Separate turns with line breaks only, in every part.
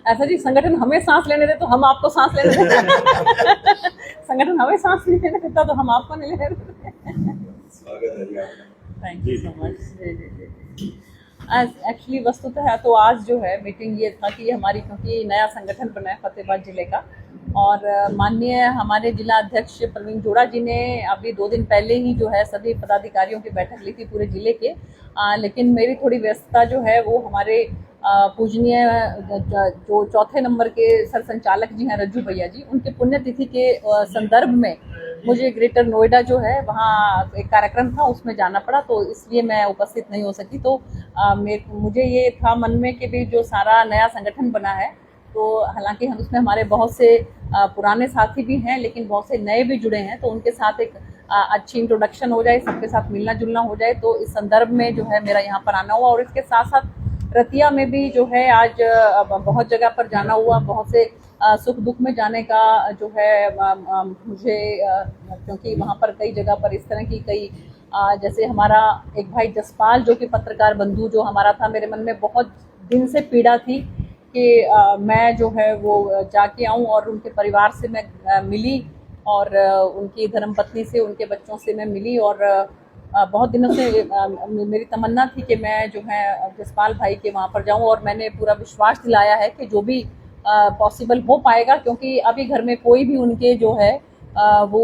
ऐसा जी संगठन हमें सांस लेने दे तो हम आपको सांस लेने देते संगठन हमें सांस नहीं लेने देता तो हम आपको नहीं लेने देते।
स्वागत है जी आपका।
Thank you so much. जी जी जी। एक्चुअली वस्तुतः तो आज जो है मीटिंग ये था कि हमारी, क्योंकि नया संगठन बना है फतेहाबाद जिले का, और माननीय हमारे जिला अध्यक्ष प्रवीण जोड़ा जी ने अभी 2 दिन पहले ही जो है सभी पदाधिकारियों की बैठक ली थी पूरे जिले के। लेकिन मेरी थोड़ी व्यस्तता जो है वो हमारे पूजनीय जो चौथे नंबर के सर संचालक जी हैं रज्जू भैया जी, उनके पुण्यतिथि के संदर्भ में मुझे ग्रेटर नोएडा जो है वहाँ एक कार्यक्रम था, उसमें जाना पड़ा, तो इसलिए मैं उपस्थित नहीं हो सकी। तो मुझे ये था मन में कि भी जो सारा नया संगठन बना है, तो हालांकि हम उसमें हमारे बहुत से पुराने साथी भी हैं, लेकिन बहुत से नए भी जुड़े हैं, तो उनके साथ एक अच्छी इंट्रोडक्शन हो जाए, सबके साथ मिलना जुलना हो जाए, तो इस संदर्भ में जो है मेरा यहाँ पर आना हुआ। और इसके साथ साथ रतिया में भी जो है आज बहुत जगह पर जाना हुआ, बहुत से सुख दुख में जाने का जो है मुझे, क्योंकि वहाँ पर कई जगह पर इस तरह की कई जैसे हमारा एक भाई जसपाल जो कि पत्रकार बंधु जो हमारा था, मेरे मन में बहुत दिन से पीड़ा थी कि मैं जो है वो जाके आऊँ और उनके परिवार से मैं मिली, और उनकी धर्मपत्नी से, उनके बच्चों से मैं मिली, और बहुत दिनों से मेरी तमन्ना थी कि मैं जो है जसपाल भाई के वहाँ पर जाऊँ, और मैंने पूरा विश्वास दिलाया है कि जो भी पॉसिबल हो पाएगा, क्योंकि अभी घर में कोई भी उनके जो है वो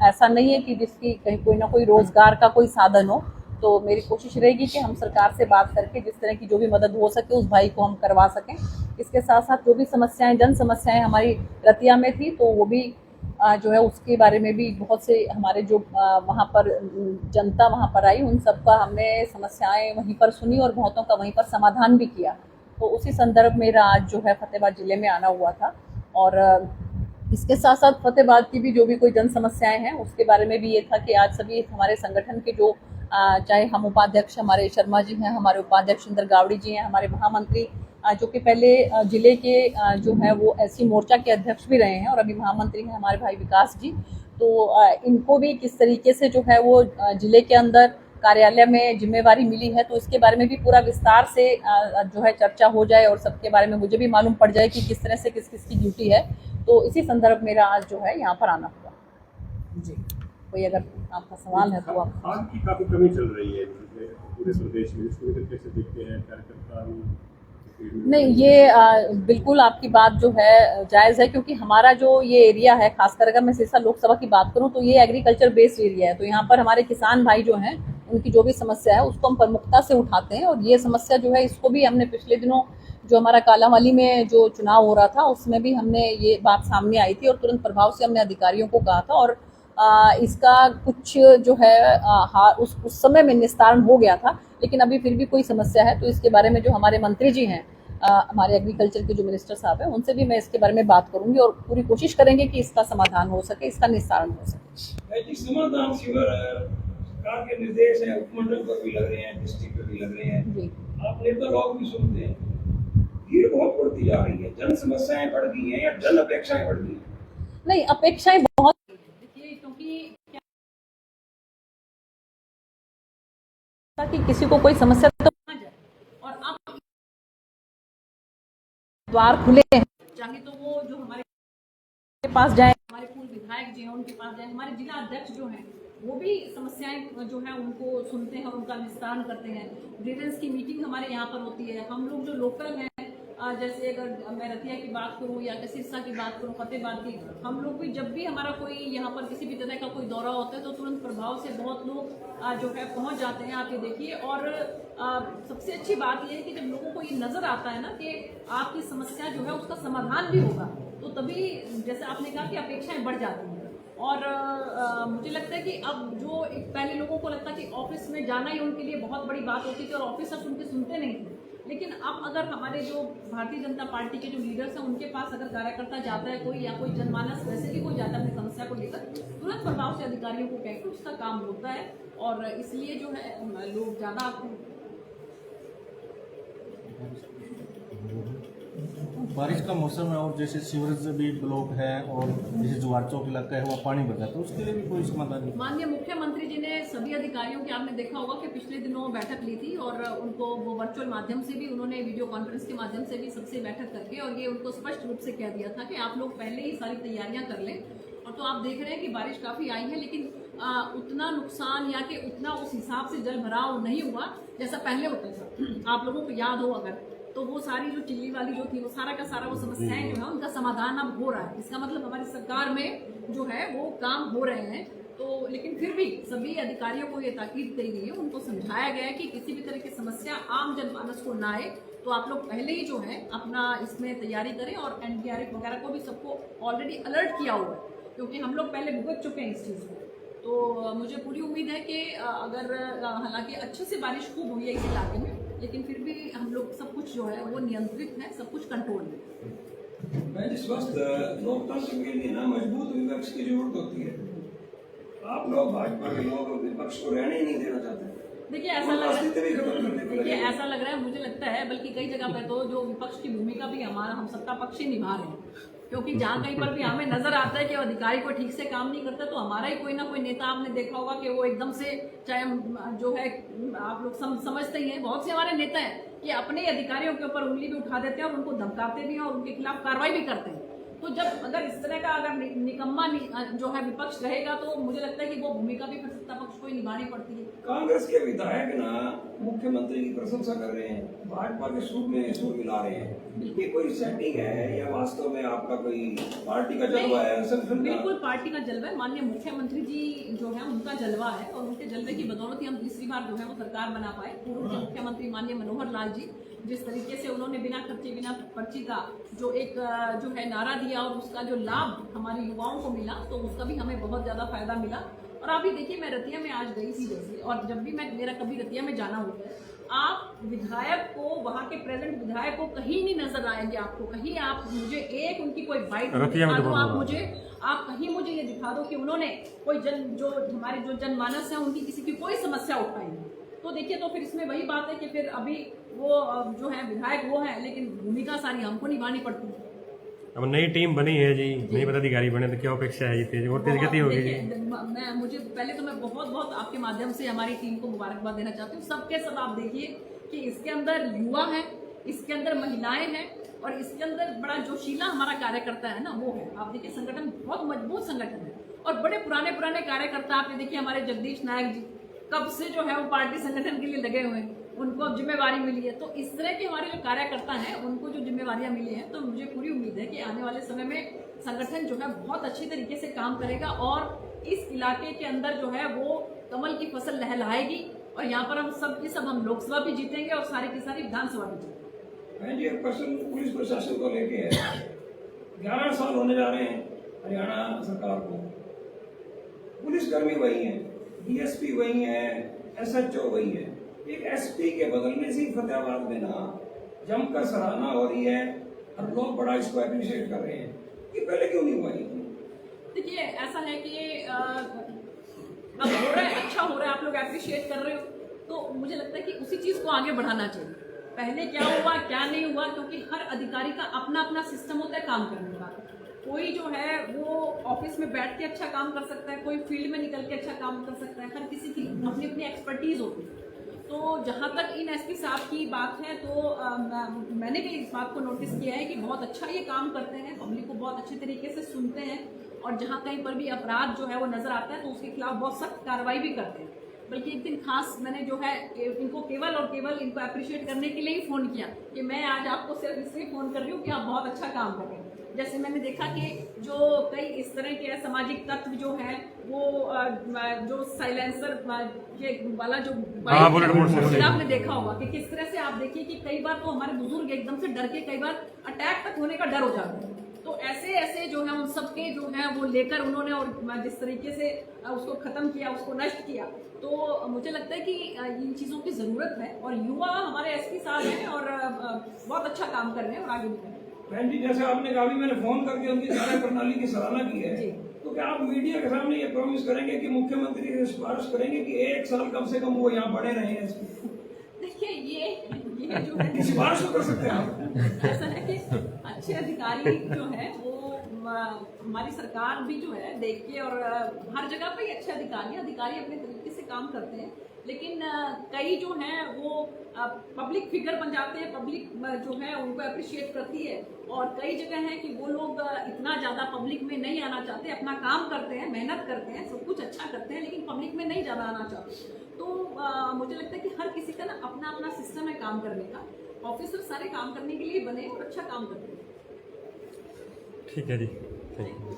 ऐसा नहीं है कि जिसकी कहीं कोई ना कोई रोजगार का कोई साधन हो। तो मेरी कोशिश रहेगी कि हम सरकार से बात करके जिस तरह की जो भी मदद हो सके उस भाई को हम करवा सकें। इसके साथ साथ जो भी समस्याएं, जन समस्याएं हमारी रतिया में थी, तो वो भी जो है उसके बारे में भी बहुत से हमारे जो वहाँ पर जनता वहाँ पर आई, उन सबका हमने समस्याएं वहीं पर सुनी और बहुतों का वहीं पर समाधान भी किया। तो उसी संदर्भ मेरा आज जो है फतेहाबाद जिले में आना हुआ था। और इसके साथ साथ फतेहाबाद की भी जो भी कोई जन समस्याएं हैं उसके बारे में भी ये था कि आज सभी हमारे संगठन के जो चाहे हम उपाध्यक्ष हमारे शर्मा जी हैं, हमारे उपाध्यक्ष इंदर गावड़ी जी हैं, हमारे महामंत्री जो कि पहले जिले के जो है वो एससी मोर्चा के अध्यक्ष भी रहे हैं और अभी महामंत्री हैं हमारे भाई विकास जी, तो इनको भी किस तरीके से जो है वो जिले के अंदर कार्यालय में जिम्मेवारी मिली है, तो इसके बारे में भी पूरा विस्तार से जो है चर्चा हो जाए और सबके बारे में मुझे भी मालूम पड़ जाए कि किस तरह से किस किस की ड्यूटी है। तो इसी संदर्भ मेरा आज जो है यहाँ पर आना हुआ। जी, कोई अगर आपका सवाल है तो आप।
खाद की काफी कमी चल रही है पूरे प्रदेश में, इसको कैसे देखते हैं कार्यकर्ता?
नहीं, ये बिल्कुल आपकी बात जो है जायज़ है, क्योंकि हमारा जो ये एरिया है, खासकर अगर मैं सिरसा लोकसभा की बात करूं तो ये एग्रीकल्चर बेस्ड एरिया है। तो यहाँ पर हमारे किसान भाई जो हैं उनकी जो भी समस्या है उसको हम प्रमुखता से उठाते हैं, और ये समस्या जो है इसको भी हमने पिछले दिनों जो हमारा कालांवाली में जो चुनाव हो रहा था उसमें भी हमने ये बात सामने आई थी और तुरंत प्रभाव से हमने अधिकारियों को कहा था, और इसका कुछ जो है उस समय में निस्तारण हो गया था, लेकिन अभी फिर भी कोई समस्या है तो इसके बारे में जो हमारे मंत्री जी हैं, हमारे एग्रीकल्चर के जो मिनिस्टर साहब हैं, उनसे भी मैं इसके बारे में बात करूंगी और पूरी कोशिश करेंगे कि इसका समाधान हो सके, इसका निस्तारण हो सके।
समाधान शिविर सरकार के निर्देश है, उपमंडल पर भी लग रहे हैं, डिस्ट्रिक्ट पर भी लग रहे हैं जी। आप नेता लोग भी सुनते हैं, भीड़ बहुत बढ़ती जा रही है, जन समस्याएं बढ़ गई हैं या जन अपेक्षाएं बढ़ गई?
नहीं, अपेक्षाएं बहुत, देखिए क्योंकि कि किसी को कोई समस्या तो आ जाए, और अब द्वार खुले हैं, चाहे तो वो जो हमारे पास जाए, हमारे पूर्व विधायक जी हैं उनके पास जाए, हमारे जिला अध्यक्ष जो हैं वो भी समस्याएं जो है उनको सुनते हैं और उनका निस्तारण करते हैं। ग्रीवेंस की मीटिंग हमारे यहाँ पर होती है। हम लोग जो लोकल हैं, जैसे अगर मैं रतिया की बात करूँ या सिरसा की बात करूँ, फतेहाबाद की, हम लोग भी जब भी हमारा कोई यहाँ पर किसी भी तरह का कोई दौरा होता है तो तुरंत प्रभाव से बहुत लोग जो है पहुँच जाते हैं। आप ये देखिए, और सबसे अच्छी बात यह है कि जब लोगों को ये नज़र आता है ना कि आपकी समस्या जो है उसका समाधान भी होगा, तो तभी जैसे आपने कहा कि अपेक्षाएं बढ़ जाती हैं। और मुझे लगता है कि अब जो एक पहले लोगों को लगता कि ऑफिस में जाना ही उनके लिए बहुत बड़ी बात होती थी और ऑफिसर्स उनके सुनते नहीं थे, लेकिन अब अगर हमारे जो भारतीय जनता पार्टी के जो लीडर्स हैं उनके पास अगर कार्यकर्ता जाता है कोई, या कोई जनमानस वैसे भी कोई जाता है अपनी समस्या को लेकर, तुरंत प्रभाव से अधिकारियों को कहकर उसका काम होता है, और इसलिए जो है लोग ज़्यादा
बारिश का मौसम है और जैसे सीवरेज भी ब्लॉक है और जैसे जुआर चौक इलाका है वहाँ पानी भर जाता है, उसके लिए भी कोई समाधान नहीं।
माननीय मुख्यमंत्री जी ने सभी अधिकारियों की, आपने देखा होगा कि पिछले दिनों बैठक ली थी और उनको वो वर्चुअल माध्यम से भी, उन्होंने वीडियो कॉन्फ्रेंस के माध्यम से भी सबसे बैठक करके और ये उनको स्पष्ट रूप से कह दिया था कि आप लोग पहले ही सारी तैयारियां कर लें। और तो आप देख रहे हैं कि बारिश काफ़ी आई है, लेकिन उतना नुकसान या कि उतना उस हिसाब से जल भराव नहीं हुआ जैसा पहले होता था। आप लोगों को याद हो अगर, तो वो सारी जो चिल्ली वाली जो थी वो सारा का सारा वो समस्याएं जो है उनका समाधान अब हो रहा है। इसका मतलब हमारी सरकार में जो है वो काम हो रहे हैं। तो लेकिन फिर भी सभी अधिकारियों को ये ताकीद दी गई है, उनको समझाया गया है कि किसी भी तरह की समस्या आम जनमानस को ना आए। तो आप लोग पहले ही जो है अपना इसमें तैयारी करें और एनडीआरएफ वगैरह को भी सबको ऑलरेडी अलर्ट किया हुआ है, क्योंकि हम लोग पहले भुगत चुके हैं इस चीज़ को। तो मुझे पूरी उम्मीद है कि अगर हालांकि अच्छे से बारिश खूब हुई है इस इलाके में, लेकिन फिर भी हम लोग सब कुछ जो है वो नियंत्रित है, सब कुछ कंट्रोल में।
मैं जिस वक्त लोकतंत्र के लिए ना मजबूत विपक्ष की जरूरत होती है, आप लोग भाजपा के लोग विपक्ष को रहने ही नहीं देना चाहते।
देखिए ऐसा लग रहा है, मुझे लगता है बल्कि कई जगह पर तो जो विपक्ष की भूमिका भी हम सत्ता पक्ष ही निभा रहे हैं, क्योंकि जहाँ कहीं पर भी हमें नजर आता है कि अधिकारी को ठीक से काम नहीं करता, तो हमारा ही कोई ना कोई नेता, आपने देखा होगा कि वो एकदम से, चाहे जो है आप लोग समझते ही हैं, बहुत से हमारे नेता हैं कि अपने अधिकारियों के ऊपर उंगली भी उठा देते हैं और उनको धमकाते भी हैं और उनके खिलाफ कार्रवाई भी करते हैं। तो जब अगर इस तरह का अगर निकम्मा जो है विपक्ष रहेगा, तो मुझे लगता है कि वो भूमिका भी फिर सत्ता पक्ष को ही निभानी पड़ती है।
कांग्रेस के विधायक ना मुख्यमंत्री की प्रशंसा कर रहे हैं, भाजपा के सूर में सूर मिला रहे हैं। ये कोई सेटिंग है या वास्तव में आपका कोई पार्टी का जलवा है?
बिल्कुल पार्टी का जलवा है। माननीय मुख्यमंत्री जी जो है उनका जलवा है और उनके जलवे की बदौलत ही हम तीसरी बार जो है वो सरकार बना पाए। पूर्व के मुख्यमंत्री माननीय मनोहर लाल जी जिस तरीके से उन्होंने बिना खर्चे बिना पर्ची का जो एक जो है नारा दिया और उसका जो लाभ हमारे युवाओं को मिला, तो उसका भी हमें बहुत ज़्यादा फायदा मिला। और अभी देखिए मैं रतिया में आज गई थी जैसे, और जब भी मेरा कभी रतिया में जाना होता है, आप विधायक को, वहाँ के प्रेजेंट विधायक को कहीं नहीं नजर आएंगे आपको, कहीं आप मुझे एक उनकी कोई बाइट दिखा दो, आप कहीं मुझे ये दिखा दो कि उन्होंने कोई जो हमारे जो जनमानस है उनकी किसी की कोई समस्या उठाई है। तो देखिए, तो फिर इसमें वही बात है कि फिर अभी वो जो है विधायक वो है, लेकिन भूमिका सारी हमको निभानी पड़ती है।
अब नई टीम बनी है जी, नई पदाधिकारी बने, तो क्या अपेक्षा है? तेज और तेज गति होगी।
मुझे पहले तो मैं बहुत बहुत आपके माध्यम से हमारी टीम को मुबारकबाद देना चाहती हूँ। सबके सब आप देखिए कि इसके अंदर युवा है, इसके अंदर महिलाएं हैं और इसके अंदर बड़ा जोशीला हमारा कार्यकर्ता है ना, वो है। आप देखिए संगठन बहुत मजबूत संगठन है और बड़े पुराने कार्यकर्ता आपने देखिए, हमारे जगदीश नायक जी कब से जो है वो पार्टी संगठन के लिए लगे हुए हैं, उनको अब जिम्मेवारी मिली है। तो इस तरह के हमारे जो कार्यकर्ता हैं उनको जो जिम्मेवारियां मिली हैं, तो मुझे पूरी उम्मीद है कि आने वाले समय में संगठन जो है बहुत अच्छी तरीके से काम करेगा और इस इलाके के अंदर जो है वो कमल की फसल लहलहाएगी और यहाँ पर हम सब की सब हम लोकसभा भी जीतेंगे और सारी की सारी विधानसभा भी जीतेंगे।
एक प्रश्न पुलिस प्रशासन को लेके है। 11 साल होने जा रहे हैं हरियाणा सरकार को, पुलिसकर्मी वही है, डीएसपी वही है, एसएचओ वही है। एक एसपी के बदलने से फतेहाबाद में ना जमकर सराहना हो रही है और लोग बड़ा इसको अप्रिशिएट कर रहे हैं, कि पहले क्यों नहीं हुआ?
देखिए ऐसा है कि अब हो रहा है, अच्छा हो रहा है, आप लोग अप्रिशिएट कर रहे हो, तो मुझे लगता है कि उसी चीज़ को आगे बढ़ाना चाहिए। पहले क्या हुआ क्या नहीं हुआ, क्योंकि हर अधिकारी का अपना अपना सिस्टम होता है काम करने का। कोई जो है वो ऑफिस में बैठ के अच्छा काम कर सकता है, कोई फील्ड में निकल के अच्छा काम कर सकता है, हर किसी की अपनी अपनी एक्सपर्टीज होती है। तो जहाँ तक इन एसपी साहब की बात है, तो मैंने भी इस बात को नोटिस किया है कि बहुत अच्छा ये काम करते हैं, पब्लिक को बहुत अच्छे तरीके से सुनते हैं और जहाँ कहीं पर भी अपराध जो है वो नज़र आता है तो उसके खिलाफ बहुत सख्त कार्रवाई भी करते हैं। बल्कि एक दिन खास मैंने जो है इनको केवल और केवल इनको अप्रिशिएट करने के लिए ही फ़ोन किया कि मैं आज आपको सिर्फ इसलिए फ़ोन कर रही हूँ कि आप बहुत अच्छा काम कर रहे हैं। जैसे मैंने देखा कि जो कई इस तरह के सामाजिक तत्व जो है वो जो साइलेंसर के वाला जो आपने देखा होगा कि किस तरह से, आप देखिए कि कई बार तो हमारे बुजुर्ग एकदम से डर के कई बार अटैक तक होने का डर हो जाता है। तो ऐसे जो है उन सबके जो है वो लेकर उन्होंने और जिस तरीके से उसको खत्म किया, उसको नष्ट किया, तो मुझे लगता है कि इन चीज़ों की ज़रूरत है और युवा हमारे एसपी साहब हैं और बहुत अच्छा काम कर रहे हैं और आगे भी करेंगे।
बहन जी, जैसे आपने कहा, मैंने फोन करके उनकी कार्य प्रणाली की सराहना की है, तो क्या आप मीडिया के सामने ये प्रॉमिस करेंगे कि मुख्यमंत्री से सिफारिश करेंगे कि 1 साल कम से कम वो यहाँ बने रहे हैं?
देखिए ये जो है
सिफारिश तो कर सकते हैं आप।
ऐसा है कि अच्छे अधिकारी जो है वो हमारी सरकार भी जो है देख के, और हर जगह पे अच्छे अधिकारी अपने तरीके से काम करते हैं, लेकिन कई जो हैं वो पब्लिक फिगर बन जाते हैं, पब्लिक जो है उनको अप्रिशिएट करती है, और कई जगह है कि वो लोग इतना ज़्यादा पब्लिक में नहीं आना चाहते, अपना काम करते हैं, मेहनत करते हैं, सब कुछ अच्छा करते हैं, लेकिन पब्लिक में नहीं ज़्यादा आना चाहते। तो मुझे लगता है कि हर किसी का ना अपना अपना सिस्टम है काम करने का। ऑफिसर सारे काम करने के लिए बने और अच्छा काम करते हैं।
ठीक है जी, थैंक यू।